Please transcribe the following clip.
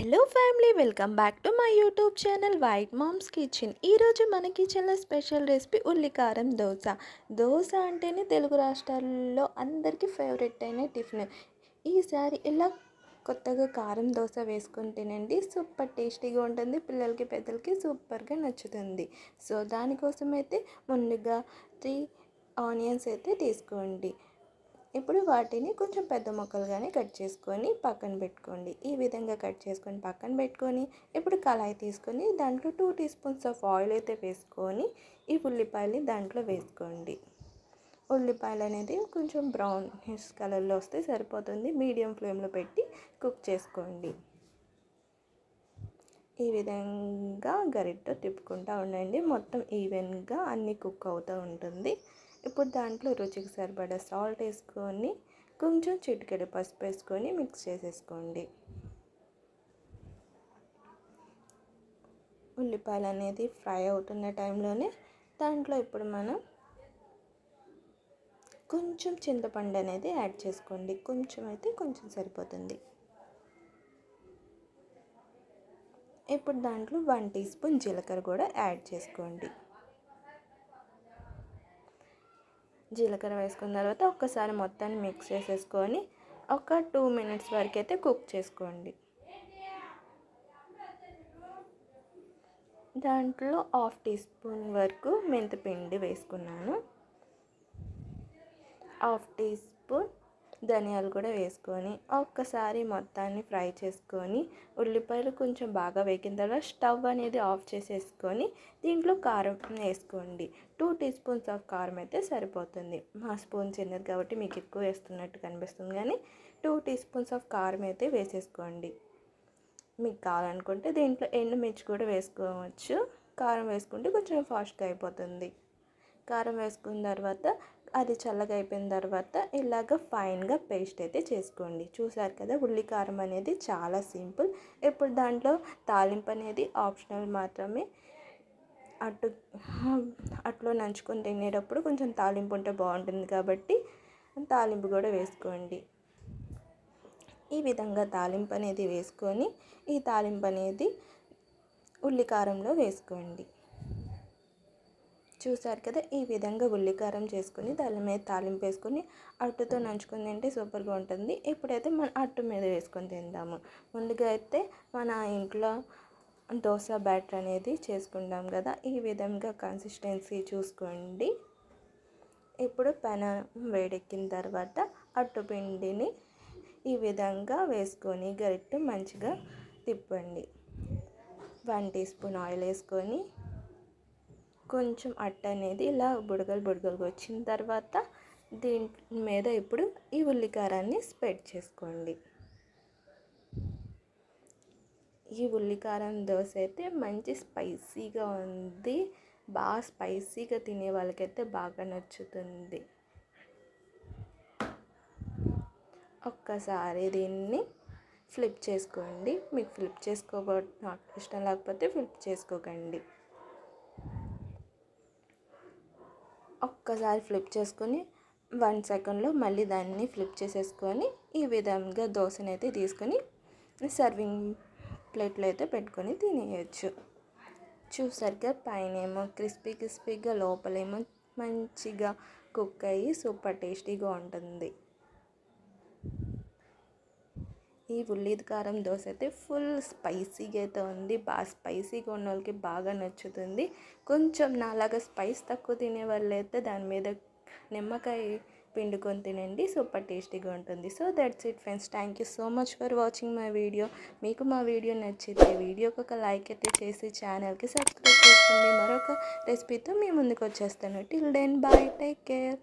Hello family, welcome back to my YouTube channel white mom's kitchen. ఈరోజు మన కిచెన్లో special recipe ఉల్లికారం దోశ. దోశ అంటేనే తెలుగు రాష్ట్రాల్లో అందరికీ ఫేవరెట్ అయిన టిఫిన్. ఈసారి ఇలా కొత్తగా కారం దోశ వేసుకొని తినండి, సూపర్ టేస్టీగా ఉంటుంది. పిల్లలకి పెద్దలకి సూపర్గా నచ్చుతుంది. సో దానికోసం అయితే ముందుగా 3 ఆనియన్స్ అయితే తీసుకోండి. ఇప్పుడు వాటిని కొంచెం పెద్ద ముక్కలుగానే కట్ చేసుకొని పక్కన పెట్టుకోండి. ఈ విధంగా కట్ చేసుకొని పక్కన పెట్టుకొని ఇప్పుడు కళాయి తీసుకొని దాంట్లో 2 టీ స్పూన్స్ ఆఫ్ ఆయిల్ అయితే వేసుకొని ఈ ఉల్లిపాయలు దాంట్లో వేసుకోండి. ఉల్లిపాయలు అనేది కొంచెం బ్రౌనిష్ కలర్లో వస్తే సరిపోతుంది. మీడియం ఫ్లేమ్లో పెట్టి కుక్ చేసుకోండి. ఈ విధంగా గరిటతో తిప్పుకుంటూ ఉండండి. మొత్తం ఈవెన్గా అన్నీ కుక్ అవుతూ ఉంటుంది. ఇప్పుడు దాంట్లో రుచికి సరిపడా సాల్ట్ వేసుకొని కొంచెం చిటికెడు పసుపు వేసుకొని మిక్స్ చేసేసుకోండి. ఉల్లిపాయలు అనేది ఫ్రై అవుతున్న టైంలోనే దాంట్లో ఇప్పుడు మనం కొంచెం చింతపండు అనేది యాడ్ చేసుకోండి. కొంచెం అయితే కొంచెం సరిపోతుంది. ఇప్పుడు దాంట్లో 1 టీ స్పూన్ జీలకర్ర కూడా యాడ్ చేసుకోండి. జీలకర్ర వేసుకున్న తర్వాత ఒక్కసారి మొత్తాన్ని మిక్స్ చేసేసుకొని ఒక 2 మినిట్స్ వరకు అయితే కుక్ చేసుకోండి. దాంట్లో 1/2 టీ స్పూన్ వరకు మెంతిపిండి వేసుకున్నాను. 1/2 టీ స్పూన్ ధనియాలు కూడా వేసుకొని ఒక్కసారి మొత్తాన్ని ఫ్రై చేసుకొని ఉల్లిపాయలు కొంచెం బాగా వేగిన తర్వాత స్టవ్ అనేది ఆఫ్ చేసేసుకొని దీంట్లో కారం వేసుకోండి. 2 టీ స్పూన్స్ ఆఫ్ కారం అయితే సరిపోతుంది. మా స్పూన్ చిన్నది కాబట్టి మీకు ఎక్కువ వేస్తున్నట్టు కనిపిస్తుంది, కానీ 2 టీ స్పూన్స్ ఆఫ్ కారం అయితే వేసేసుకోండి. మీకు కావాలనుకుంటే దీంట్లో ఎండుమిర్చి కూడా వేసుకోవచ్చు. కారం వేసుకుంటే కొంచెం ఫాస్ట్గా అయిపోతుంది. కారం వేసుకున్న తర్వాత అది చల్లగా అయిపోయిన తర్వాత ఇలాగ ఫైన్గా పేస్ట్ అయితే చేసుకోండి. చూసారు కదా, ఉల్లికారం అనేది చాలా సింపుల్. ఇప్పుడు దాంట్లో తాలింపు అనేది ఆప్షనల్ మాత్రమే. అట్లో నంచుకొని తినేటప్పుడు కొంచెం తాలింపు ఉంటే బాగుంటుంది కాబట్టి తాలింపు కూడా వేసుకోండి. ఈ విధంగా తాలింపు అనేది వేసుకొని ఈ తాలింపు అనేది ఉల్లికారంలో వేసుకోండి. చూసారు కదా, ఈ విధంగా ఉల్లికారం చేసుకొని దాని మీద తాలింపు వేసుకొని అట్టుతో నంచుకొని తింటే సూపర్గా ఉంటుంది. ఇప్పుడైతే మన అట్టు మీద వేసుకొని తిందాము. ముందుగా అయితే మన ఇంట్లో దోశ బ్యాటర్ అనేది చేసుకుంటాం కదా, ఈ విధంగా కన్సిస్టెన్సీ చూసుకోండి. ఇప్పుడు పెనం వేడెక్కిన తర్వాత అట్టు పిండిని ఈ విధంగా వేసుకొని గరిటె మంచిగా తిప్పండి. 1 టీ స్పూన్ ఆయిల్ వేసుకొని కొంచెం అట్టు అనేది ఇలా బుడగలుగా వచ్చిన తర్వాత దీని మీద ఇప్పుడు ఈ ఉల్లికారాన్ని స్ప్రెడ్ చేసుకోండి. ఈ ఉల్లికారం దోశ అయితే మంచి స్పైసీగా ఉంది. బాగా స్పైసీగా తినే వాళ్ళకైతే బాగా నచ్చుతుంది. ఒక్కసారి దీన్ని ఫ్లిప్ చేసుకోండి. మీకు ఫ్లిప్ చేసుకోవడం ఇష్టం లేకపోతే ఫ్లిప్ చేసుకోకండి. ఒక్కసారి ఫ్లిప్ చేసుకొని 1 సెకండ్లో మళ్ళీ దాన్ని ఫ్లిప్ చేసేసుకొని ఈ విధంగా దోశని అయితే తీసుకొని సర్వింగ్ ప్లేట్లో అయితే పెట్టుకొని తినేయచ్చు. చూసారుగా, పైన ఏమో క్రిస్పీగా లోపలేమో మంచిగా కుక్ అయ్యి సూపర్ టేస్టీగా ఉంటుంది. ఈ ఉల్లికారం దోశ అయితే ఫుల్ స్పైసీగా అయితే ఉంది. బాగా స్పైసీగా ఉన్న వాళ్ళకి బాగా నచ్చుతుంది. కొంచెం నాలాగా స్పైస్ తక్కువ తినే వాళ్ళు అయితే దాని మీద నిమ్మకాయ పిండుకొని తినండి, సూపర్ టేస్టీగా ఉంటుంది. So that's it friends. Thank you so much for watching my video. మీకు మా వీడియో నచ్చితే వీడియోకి ఒక లైక్ అయితే చేసి ఛానల్కి సబ్స్క్రైబ్ చేసుకోండి. మరొక రెసిపీతో మీ ముందుకు వచ్చేస్తాను. Till then bye, take care.